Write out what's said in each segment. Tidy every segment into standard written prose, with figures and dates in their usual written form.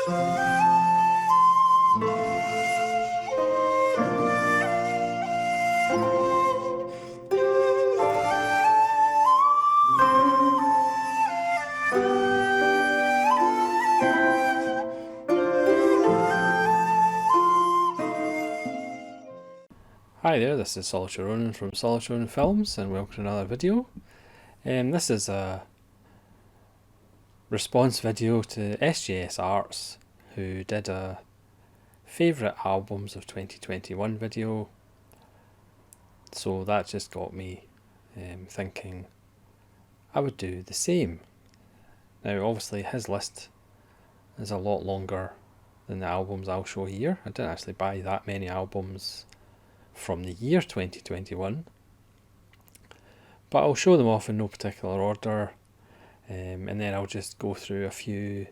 Hi there, this is Solitude from Solitude Films, and welcome to another video. This is a response video to SJS Arts, who did a favourite albums of 2021 video. So that just got me thinking I would do the same. Now obviously his list is a lot longer than the albums I'll show here. I didn't actually buy that many albums from the year 2021, but I'll show them off in no particular order, and then I'll just go through a few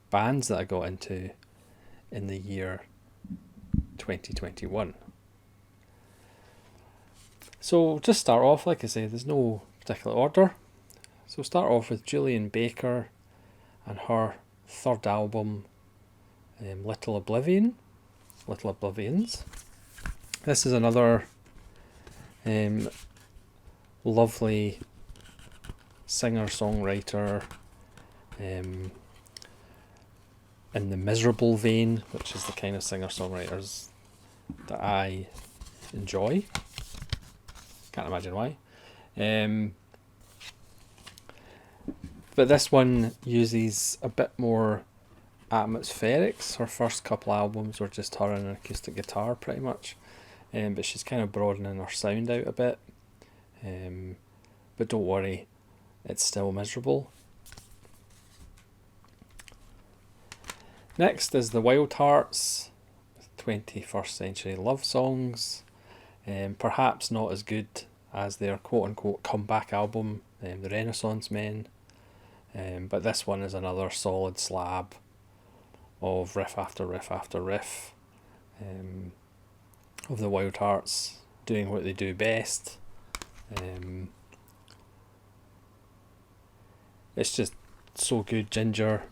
bands that I got into in the year 2021. So just start off, like I say, there's no particular order. So start off with Julian Baker and her third album, Little Oblivions. This is another lovely singer-songwriter in the miserable vein, which is the kind of singer-songwriters that I enjoy. Can't imagine why. But this one uses a bit more atmospherics. Her first couple albums were just her and an acoustic guitar pretty much. But she's kind of broadening her sound out a bit. But don't worry, it's still miserable. Next is the Wild Hearts, 21st Century Love Songs. Perhaps not as good as their quote-unquote comeback album, The Renaissance Men. But this one is another solid slab of riff after riff after riff. Of the Wild Hearts doing what they do best. It's just so good. Ginger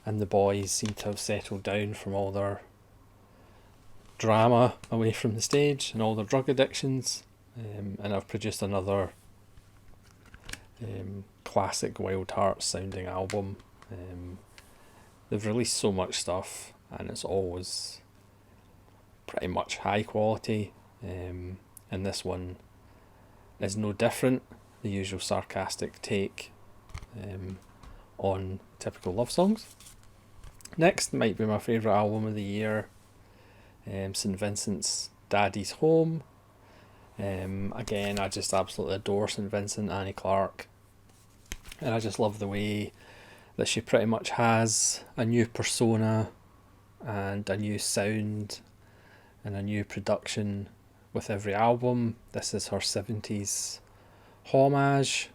and the boys seem to have settled down from all their drama away from the stage and all their drug addictions, and I've produced another classic Wild Hearts sounding album. They've released so much stuff and it's always pretty much high quality, and this one is no different. The usual sarcastic take on typical love songs. Next might be my favourite album of the year, St Vincent's Daddy's Home. Again, I just absolutely adore St Vincent, Annie Clark, and I just love the way that she pretty much has a new persona and a new sound and a new production with every album. This is her 70s homage.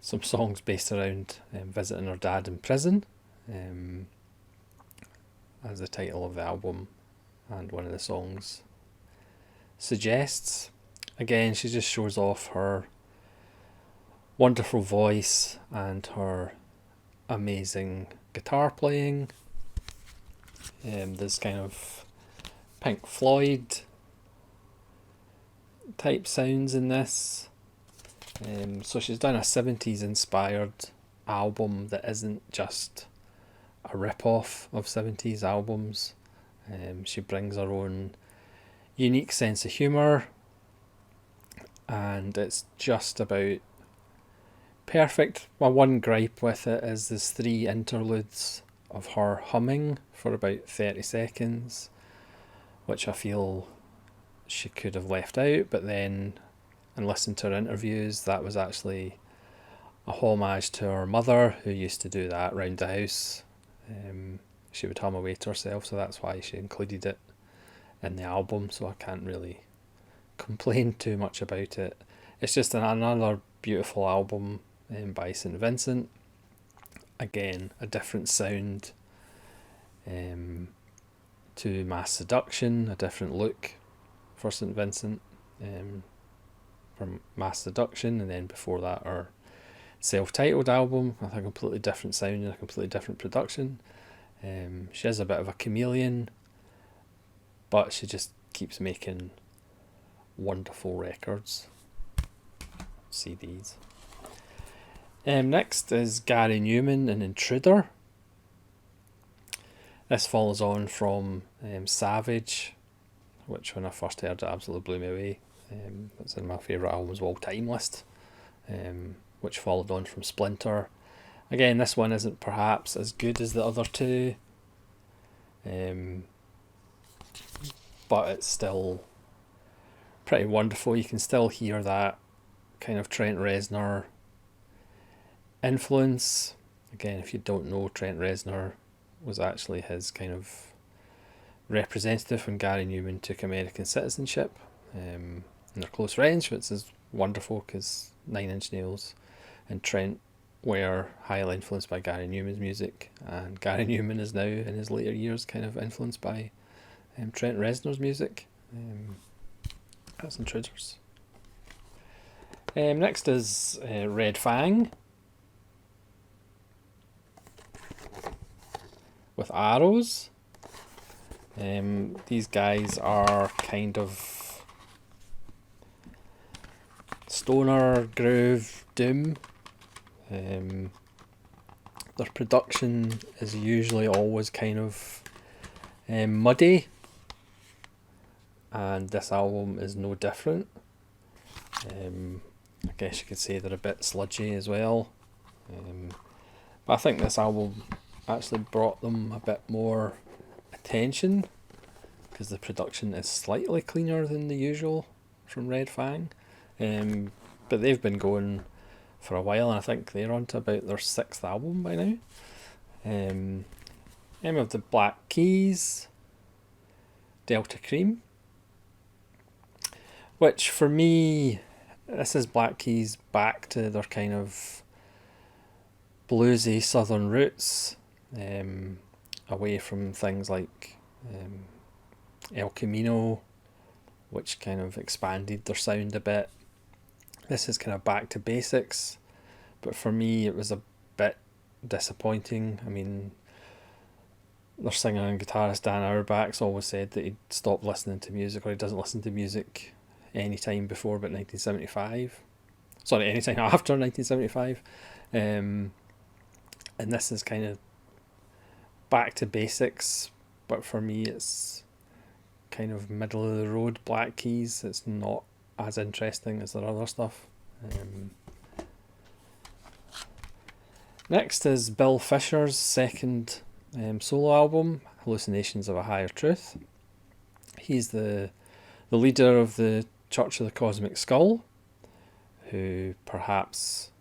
Some songs based around visiting her dad in prison, as the title of the album and one of the songs suggests. Again, she just shows off her wonderful voice and her amazing guitar playing. There's kind of Pink Floyd type sounds in this. So she's done a 70s inspired album that isn't just a rip-off of 70s albums. She brings her own unique sense of humour, and it's just about perfect. My one gripe with it is there's 3 interludes of her humming for about 30 seconds, which I feel she could have left out, but then and listened to her interviews, that was actually a homage to her mother, who used to do that round the house. She would hum away to herself, so that's why she included it in the album, so I can't really complain too much about it. It's just another beautiful album by St Vincent. Again, a different sound to Mass Seduction, a different look for St Vincent from Mass Seduction, and then before that our self-titled album with a completely different sound and a completely different production. She is a bit of a chameleon, but she just keeps making wonderful records, CDs. Next is Gary Numan and Intruder. This follows on from Savage, which when I first heard it absolutely blew me away. It's in my favourite albums of all time list, which followed on from Splinter. Again, this one isn't perhaps as good as the other two, but it's still pretty wonderful. You can still hear that kind of Trent Reznor influence. Again, if you don't know, Trent Reznor was actually his kind of representative when Gary Numan took American citizenship. And they're close friends, which is wonderful because 9 Inch Nails and Trent were highly influenced by Gary Numan's music, and Gary Numan is now in his later years kind of influenced by Trent Reznor's music. That's Intruders. Next is Red Fang with Arrows. These guys are kind of stoner groove doom. Their production is usually always kind of muddy, and this album is no different. I guess you could say they're a bit sludgy as well, but I think this album actually brought them a bit more attention because the production is slightly cleaner than the usual from Red Fang, but they've been going for a while, and I think they're on to about their 6th album by now. Then we have the Black Keys, Delta Cream, which for me, this is Black Keys back to their kind of bluesy southern roots, away from things like El Camino, which kind of expanded their sound a bit. This is kind of back to basics, but for me it was a bit disappointing. I mean, their singer and guitarist Dan Auerbach's always said that he'd stopped listening to music, or he doesn't listen to music any time before about 1975. Sorry, any time after 1975. And this is kind of back to basics, but for me it's kind of middle of the road Black Keys. It's not as interesting as their other stuff. Next is Bill Fisher's second solo album, Hallucinations of a Higher Truth. He's the leader of the Church of the Cosmic Skull, who perhaps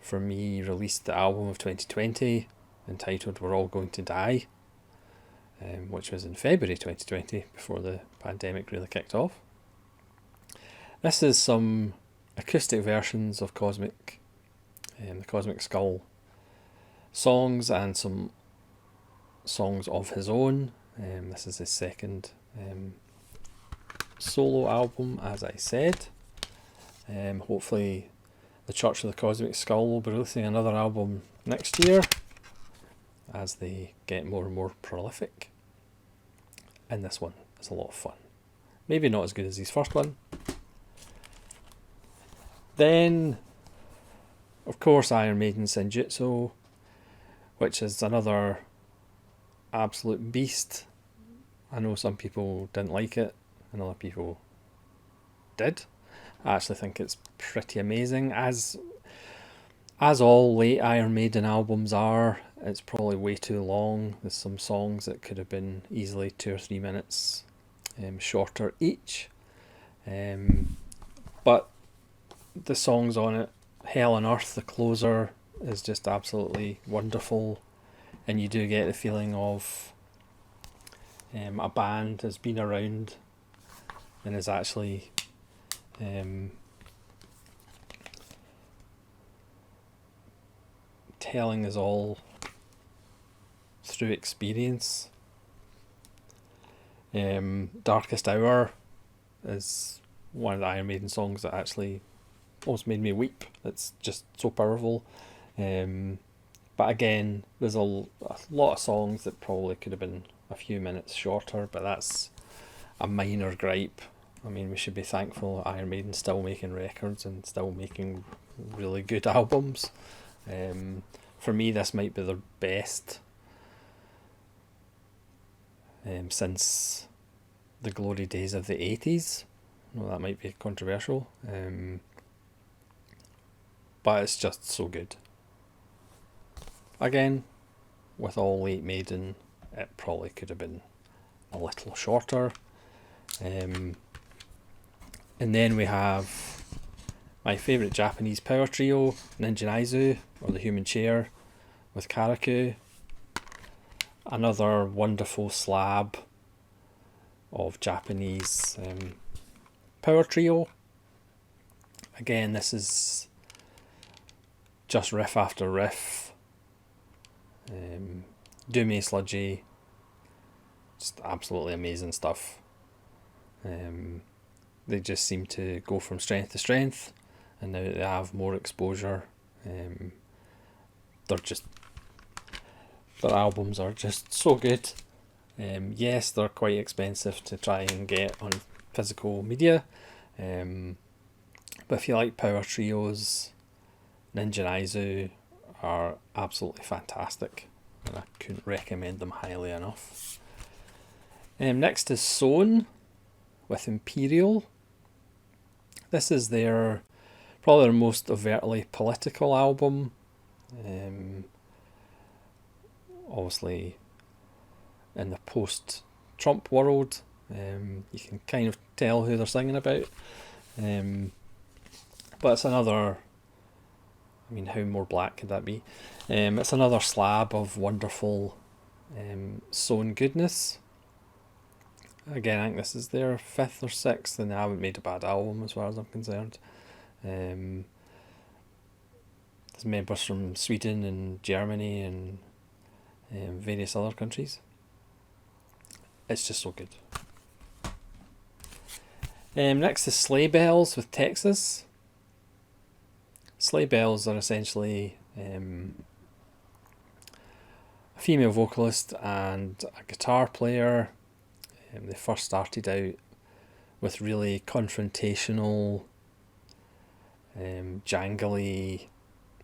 for me released the album of 2020 entitled We're All Going to Die, which was in February 2020 before the pandemic really kicked off. This is some acoustic versions of the Cosmic Skull songs and some songs of his own. This is his second solo album, as I said. Hopefully the Church of the Cosmic Skull will be releasing another album next year as they get more and more prolific. And this one is a lot of fun. Maybe not as good as his first one. Then, of course, Iron Maiden Senjutsu, which is another absolute beast. I know some people didn't like it, and other people did. I actually think it's pretty amazing. As all late Iron Maiden albums are, it's probably way too long. There's some songs that could have been easily 2 or 3 minutes shorter each. But the songs on it, Hell on Earth, the closer, is just absolutely wonderful, and you do get the feeling of a band has been around and is actually telling us all through experience. Darkest Hour is one of the Iron Maiden songs that actually almost made me weep. It's just so powerful. But again, there's a lot of songs that probably could have been a few minutes shorter, but that's a minor gripe. I mean, we should be thankful Iron Maiden's still making records and still making really good albums. For me, this might be their best since the glory days of the 80s. Well, that might be controversial, but it's just so good. Again, with all late Maiden, it probably could have been a little shorter. And then we have my favourite Japanese power trio, Ninjinaizu, or the Human Chair, with Karaku. Another wonderful slab of Japanese power trio. Again, this is just riff after riff. Doomy, sludgy, just absolutely amazing stuff. They just seem to go from strength to strength, and now that they have more exposure, their albums are just so good. Yes, they're quite expensive to try and get on physical media, but if you like power trios, Ninjinaizu are absolutely fantastic, and I couldn't recommend them highly enough. Next is Sewn with Imperial. This is probably their most overtly political album. Obviously, in the post-Trump world, you can kind of tell who they're singing about. But it's another, I mean, how more black could that be? It's another slab of wonderful sewn goodness. Again, I think this is their 5th or 6th, and they haven't made a bad album as far as I'm concerned. There's members from Sweden and Germany and various other countries. It's just so good. Next is Sleigh Bells with Texas. Sleigh Bells are essentially a female vocalist and a guitar player. They first started out with really confrontational, jangly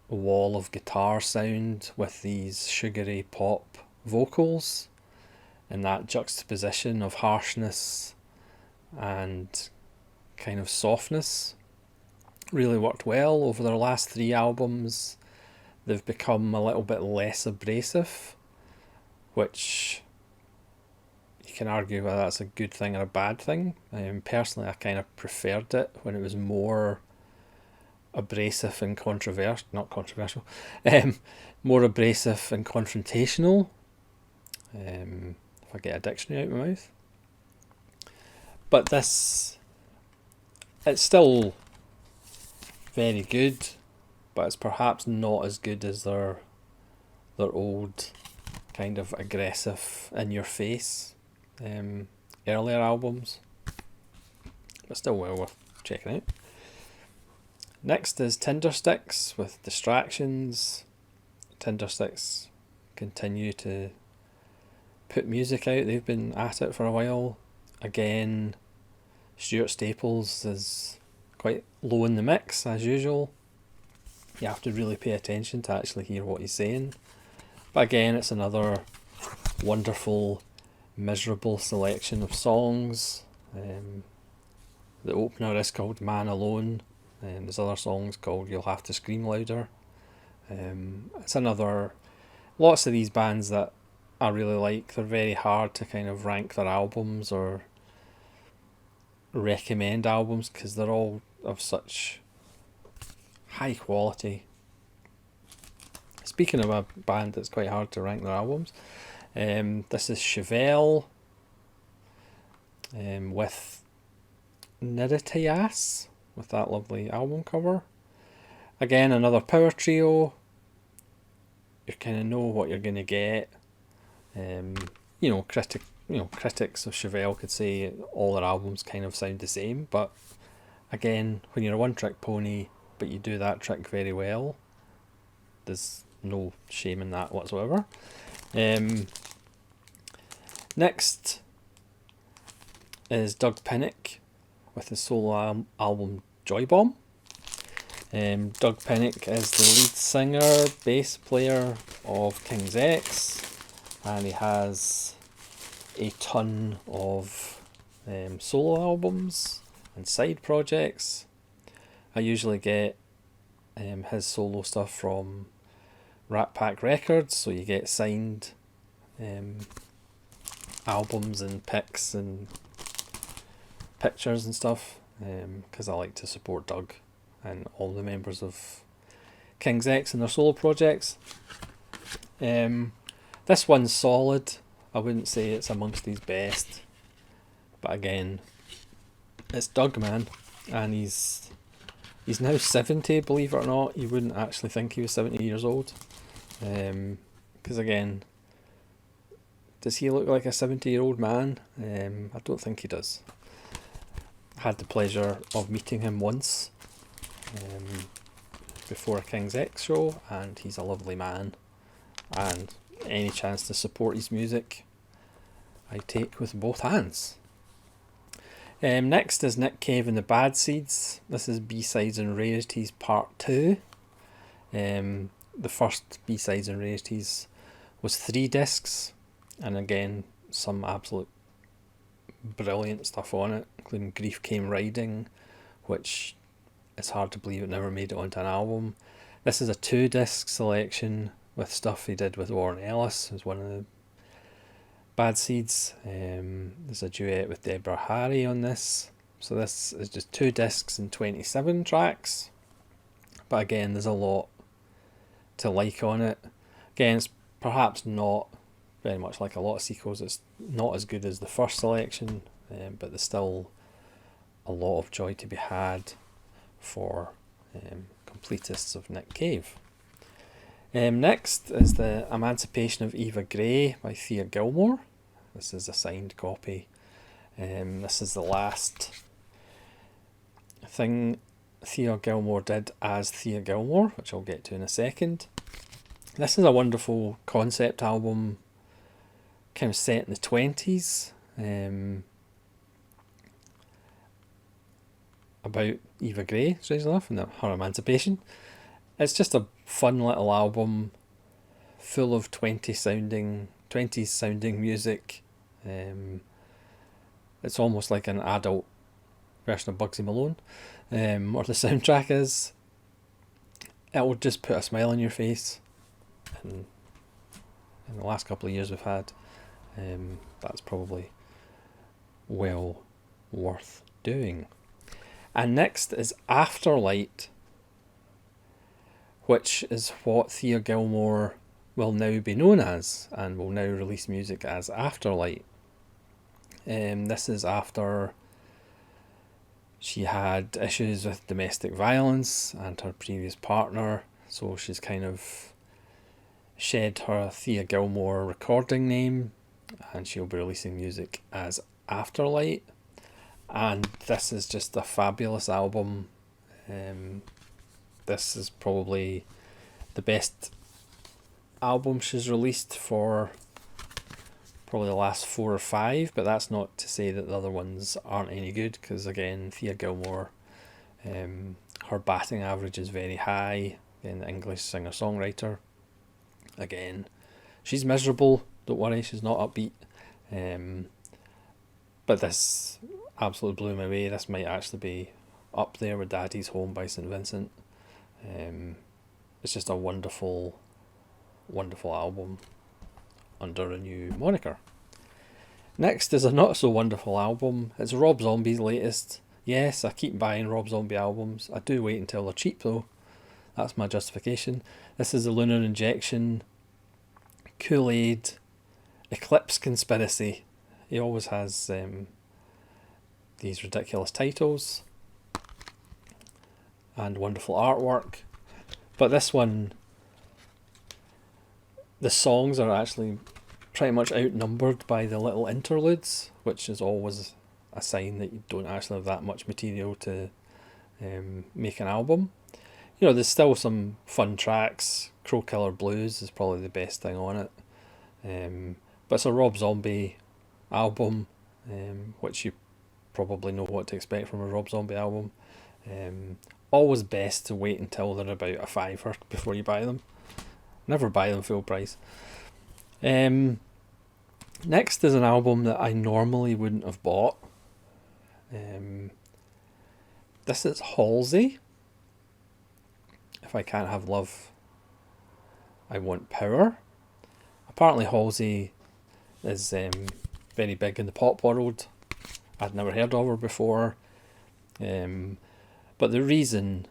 wall of guitar sound with these sugary pop vocals, and that juxtaposition of harshness and kind of softness really worked well. Over their last 3 albums, they've become a little bit less abrasive, which you can argue whether that's a good thing or a bad thing. Personally, I kind of preferred it when it was more abrasive and more abrasive and confrontational. If I get a dictionary out of my mouth. But this, it's still very good, but it's perhaps not as good as their old kind of aggressive, in your face earlier albums, but still well worth checking out. Next is Tindersticks with Distractions. Tindersticks continue to put music out. They've been at it for a while. Again, Stuart Staples is quite low in the mix as usual. You have to really pay attention to actually hear what he's saying. But again, it's another wonderful, miserable selection of songs. The opener is called Man Alone. There's other songs called You'll Have to Scream Louder. It's another, lots of these bands that I really like, they're very hard to kind of rank their albums or recommend albums because they're all of such high quality. Speaking of a band that's quite hard to rank their albums, this is Chevelle with Niritias, with that lovely album cover. Again, another power trio. You kind of know what you're going to get. Critics of Chevelle could say all their albums kind of sound the same, but again, when you're a one-trick pony but you do that trick very well. There's no shame in that whatsoever. Next is Doug Pinnock with his solo album Joy Bomb. Doug Pinnock is the lead singer, bass player of King's X, and he has a ton of solo albums and side projects. I usually get his solo stuff from Rat Pack Records, so you get signed albums and pics and pictures and stuff, because I like to support Doug and all the members of King's X and their solo projects. This one's solid. I wouldn't say it's amongst his best, but again, it's Doug, man, and he's now 70, believe it or not. You wouldn't actually think he was 70 years old, because again, does he look like a 70-year-old man? I don't think he does. I had the pleasure of meeting him once before a King's X show, and he's a lovely man, and any chance to support his music I take with both hands. Next is Nick Cave and the Bad Seeds. This is B-Sides and Rarities Part 2. The first B-Sides and Rarities was 3 discs, and again, some absolute brilliant stuff on it, including Grief Came Riding, which it's hard to believe it never made it onto an album. This is a 2-disc selection with stuff he did with Warren Ellis, who's one of the Bad Seeds. There's a duet with Deborah Harry on this. So this is just 2 discs and 27 tracks. But again, there's a lot to like on it. Again, it's perhaps not very much like a lot of sequels. It's not as good as the first selection, but there's still a lot of joy to be had for completists of Nick Cave. Next is the Emancipation of Eva Gray by Thea Gilmore. This is a signed copy. This is the last thing Thea Gilmore did as Thea Gilmore, which I'll get to in a second. This is a wonderful concept album, kind of set in the 20s, about Eva Gray, strangely enough, and her emancipation. It's just a fun little album, full of 20s sounding music. It's almost like an adult version of Bugsy Malone, or the soundtrack is. It will just put a smile on your face, and in the last couple of years we've had, that's probably well worth doing. And next is Afterlight, which is what Thea Gilmore will now be known as, and will now release music as Afterlight. This is after she had issues with domestic violence and her previous partner, so she's kind of shed her Thea Gilmore recording name, and she'll be releasing music as Afterlight. And this is just a fabulous album. This is probably the best album she's released for probably the last 4 or 5, but that's not to say that the other ones aren't any good, because again, Thea Gilmore, her batting average is very high, an English singer-songwriter. Again, she's miserable, don't worry, she's not upbeat, but this absolutely blew me away. This might actually be up there with Daddy's Home by St. Vincent. It's just a wonderful, wonderful album under a new moniker. Next is a not so wonderful album. It's Rob Zombie's latest. Yes, I keep buying Rob Zombie albums. I do wait until they're cheap though. That's my justification. This is the Lunar Injection, Kool-Aid, Eclipse Conspiracy. He always has these ridiculous titles and wonderful artwork. But this one, the songs are actually pretty much outnumbered by the little interludes, which is always a sign that you don't actually have that much material to make an album. there's still some fun tracks. Crow Killer Blues is probably the best thing on it. But it's a Rob Zombie album, which you probably know what to expect from a Rob Zombie album. Always best to wait until they're about a fiver before you buy them. Never buy them full price. Next is an album that I normally wouldn't have bought. This is Halsey. If I Can't Have Love, I Want Power. Apparently Halsey is very big in the pop world. I'd never heard of her before. But the reason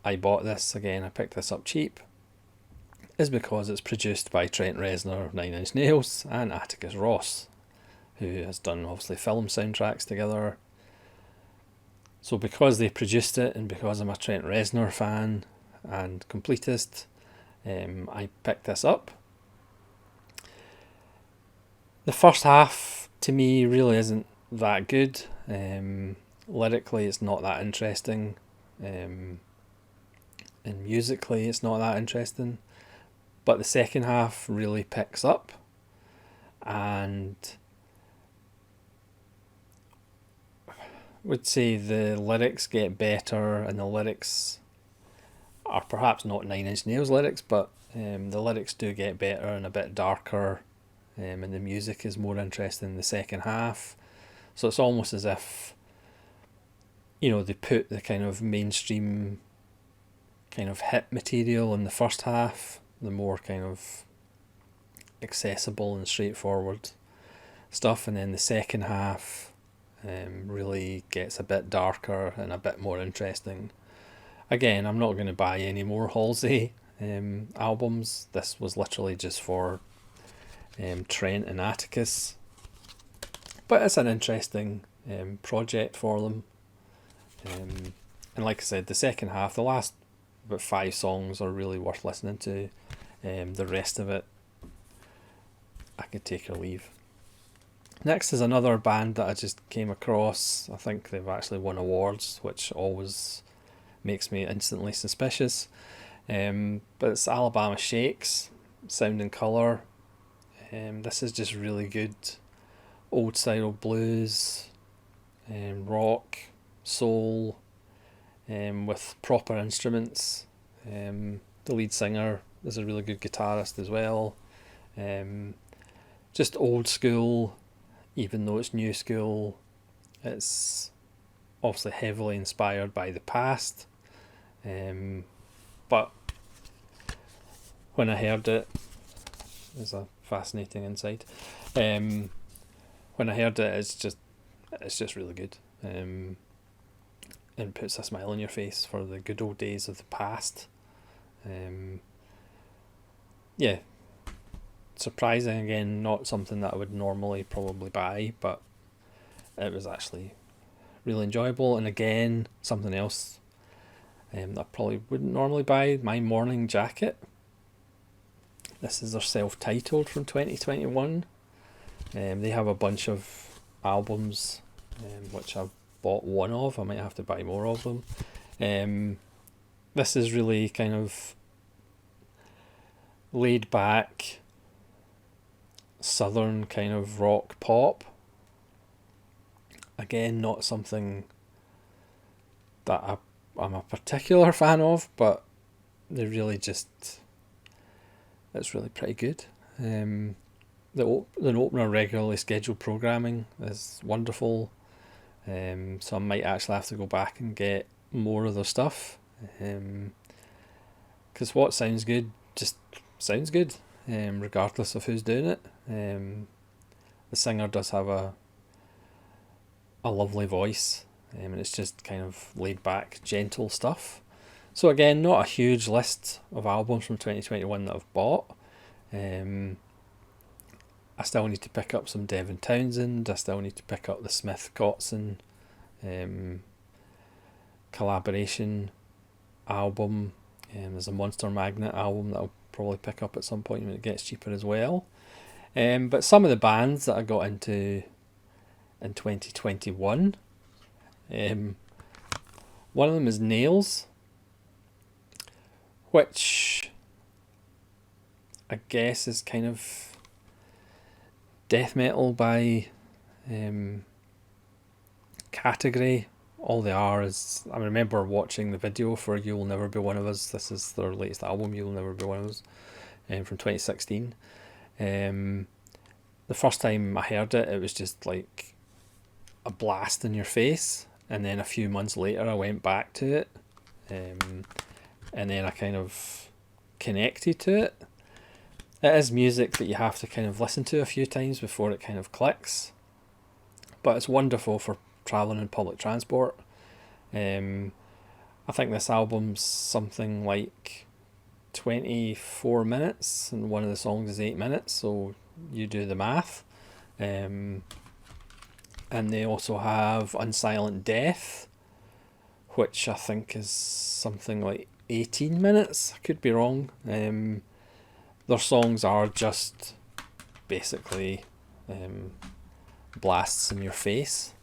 I bought this, again, I picked this up cheap, is because it's produced by Trent Reznor, Nine Inch Nails, and Atticus Ross, who has done obviously film soundtracks together. So because they produced it, and because I'm a Trent Reznor fan and completist, I picked this up. The first half to me really isn't that good. Lyrically it's not that interesting, and musically it's not that interesting, but the second half really picks up, and I would say the lyrics get better, and the lyrics are perhaps not Nine Inch Nails lyrics, but the lyrics do get better and a bit darker, and the music is more interesting in the second half. So it's almost as if, they put the kind of mainstream kind of hit material in the first half, the more kind of accessible and straightforward stuff, and then the second half really gets a bit darker and a bit more interesting. Again, I'm not going to buy any more Halsey albums. This was literally just for Trent and Atticus, but it's an interesting project for them. And like I said, the second half, the last about 5 songs are really worth listening to. The rest of it, I could take or leave. Next is another band that I just came across. I think they've actually won awards, which always makes me instantly suspicious. But it's Alabama Shakes, Sound and Colour. This is just really good old style blues, rock, soul, with proper instruments. The lead singer is a really good guitarist as well. Just old school, even though it's new school. It's obviously heavily inspired by the past. But when I heard it, there's a fascinating insight. When I heard it, it's just really good. And puts a smile on your face for the good old days of the past. Yeah, surprising again, not something that I would normally probably buy, but it was actually really enjoyable. And again, something else that I probably wouldn't normally buy, My Morning Jacket. This is their self-titled from 2021. They have a bunch of albums, which I've bought one of. I might have to buy more of them. This is really kind of laid back southern kind of rock pop. Again, not something that I'm a particular fan of, but they really just, it's really pretty good. The opener regularly scheduled programming is wonderful. So I might actually have to go back and get more of their stuff, because what sounds good just sounds good, regardless of who's doing it. The singer does have a lovely voice, and it's just kind of laid back, gentle stuff. So again, not a huge list of albums from 2021 that I've bought. I still need to pick up some Devin Townsend. I still need to pick up the Smith Kotzen collaboration album. There's a Monster Magnet album that I'll probably pick up at some point when it gets cheaper as well. But some of the bands that I got into in 2021, one of them is Nails. which I guess is kind of death metal by category. All they are is, I remember watching the video for You'll Never Be One of Us. This is their latest album, You'll Never Be One of Us, from 2016. The first time I heard it, it was just like a blast in your face, and then a few months later I went back to it, and then I kind of connected to it. It is music that you have to kind of listen to a few times before it kind of clicks, but it's wonderful for travelling in public transport. I think this album's something like 24 minutes, and one of the songs is 8 minutes, so you do the math. And they also have Unsilent Death, which I think is something like 18 minutes. I could be wrong. Their songs are just basically blasts in your face.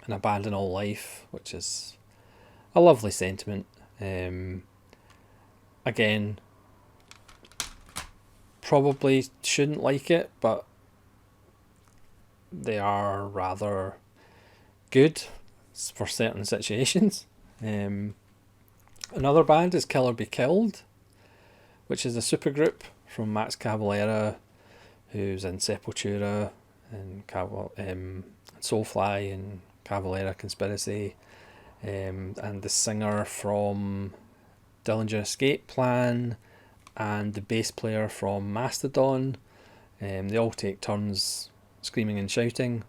And Abandon All Life, which is a lovely sentiment. Again, probably shouldn't like it, but they are rather good for certain situations. Another band is Kill or Be Killed, which is a supergroup from Max Cavalera, who's in Sepultura and Soulfly and Cavalera Conspiracy, and the singer from Dillinger Escape Plan, and the bass player from Mastodon. They all take turns screaming and shouting,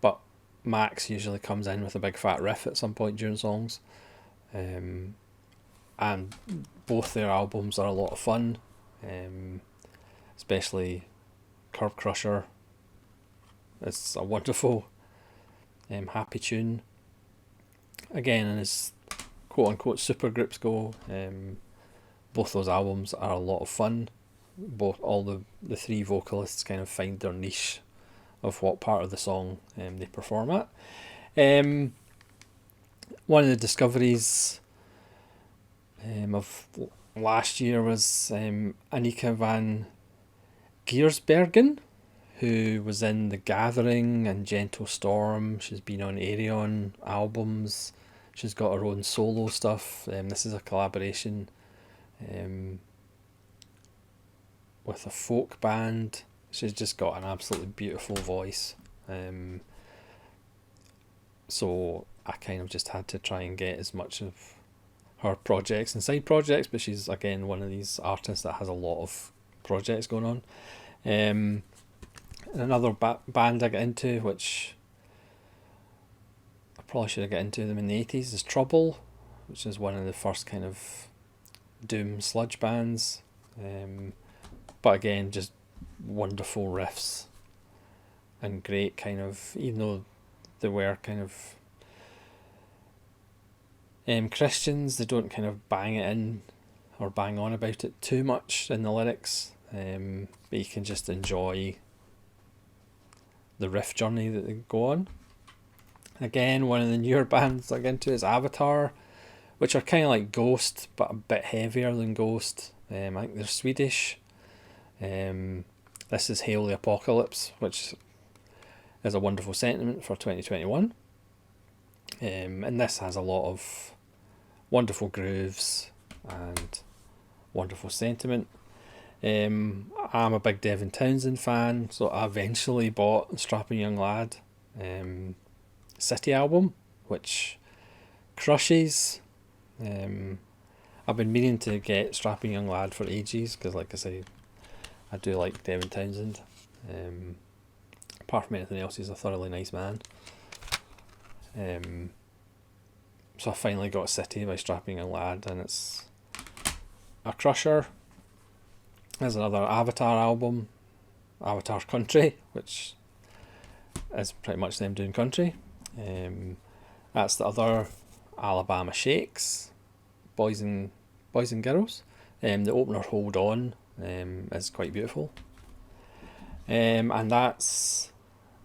but Max usually comes in with a big fat riff at some point during songs. And both their albums are a lot of fun, especially Curb Crusher. It's a wonderful happy tune. Again, and as quote unquote supergroups go, both those albums are a lot of fun. All the three vocalists kind of find their niche of what part of the song they perform at. One of the discoveries of last year was Anika Van Gersbergen, who was in The Gathering and Gentle Storm. She's been on Ayreon albums. She's got her own solo stuff. This is a collaboration with a folk band. She's just got an absolutely beautiful voice. So I kind of just had to try and get as much of her projects and side projects, but she's again one of these artists that has a lot of projects going on. And another band I got into, which I probably should have got into them in the 80s, is Trouble, which is one of the first kind of doom sludge bands. But again, just wonderful riffs and great kind of, even though they were kind of Christians, they don't kind of bang it in or bang on about it too much in the lyrics, but you can just enjoy the riff journey that they go on. Again, one of the newer bands I get into is Avatar, which are kind of like Ghost but a bit heavier than Ghost. I think they're Swedish. This is Hail the Apocalypse, which is a wonderful sentiment for 2021. And this has a lot of wonderful grooves and wonderful sentiment. I'm a big Devin Townsend fan, so I eventually bought Strapping Young Lad City album, which crushes. I've been meaning to get Strapping Young Lad for ages, because like I say, I do like Devin Townsend. Apart from anything else, he's a thoroughly nice man. So I finally got City by Strapping Young Lad, and it's a crusher. There's another Avatar album, Avatar Country, which is pretty much them doing country. That's the other Alabama Shakes, Boys and Girls. The opener, Hold On, is quite beautiful. And that's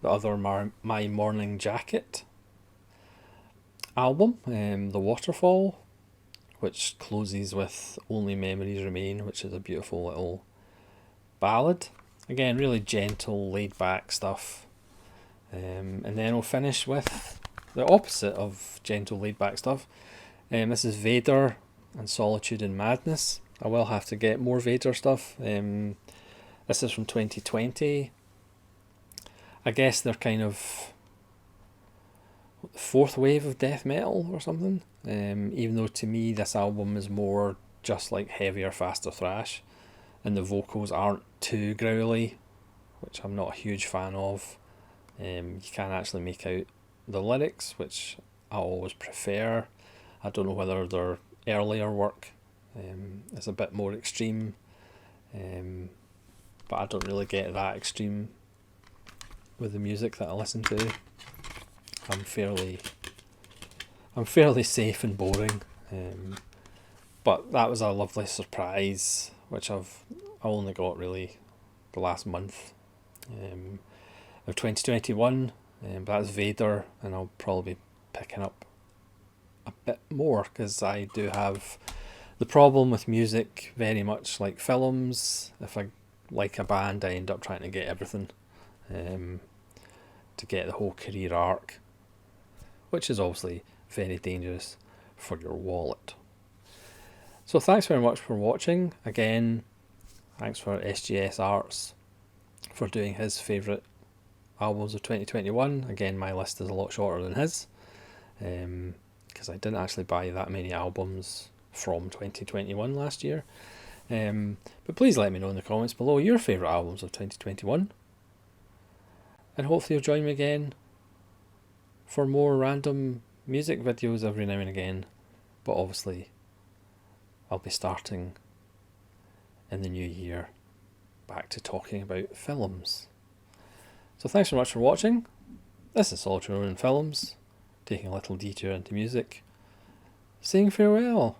the other My Morning Jacket album, The Waterfall. which closes with Only Memories Remain, which is a beautiful little ballad. Again, really gentle, laid back stuff. And then we'll finish with the opposite of gentle, laid back stuff. This is Vader and Solitude and Madness. I will have to get more Vader stuff. This is from 2020. I guess they're kind of the fourth wave of death metal or something. Even though to me this album is more just like heavier, faster thrash, and the vocals aren't too growly, which I'm not a huge fan of. You can actually make out the lyrics, which I always prefer. I don't know whether their earlier work is a bit more extreme, but I don't really get that extreme with the music that I listen to. I'm fairly safe and boring, but that was a lovely surprise, which I only got really the last month of 2021. But that's Vader, and I'll probably be picking up a bit more because I do have the problem with music, very much like films. If I like a band, I end up trying to get everything to get the whole career arc, which is obviously very dangerous for your wallet. So thanks very much for watching. Again, thanks for SGS Arts for doing his favourite albums of 2021. Again, my list is a lot shorter than his, because I didn't actually buy that many albums from 2021 last year. But please let me know in the comments below your favourite albums of 2021. And hopefully you'll join me again for more random music videos every now and again. But obviously, I'll be starting in the new year back to talking about films. So thanks so much for watching. This is Solitude and Films, taking a little detour into music. Saying farewell.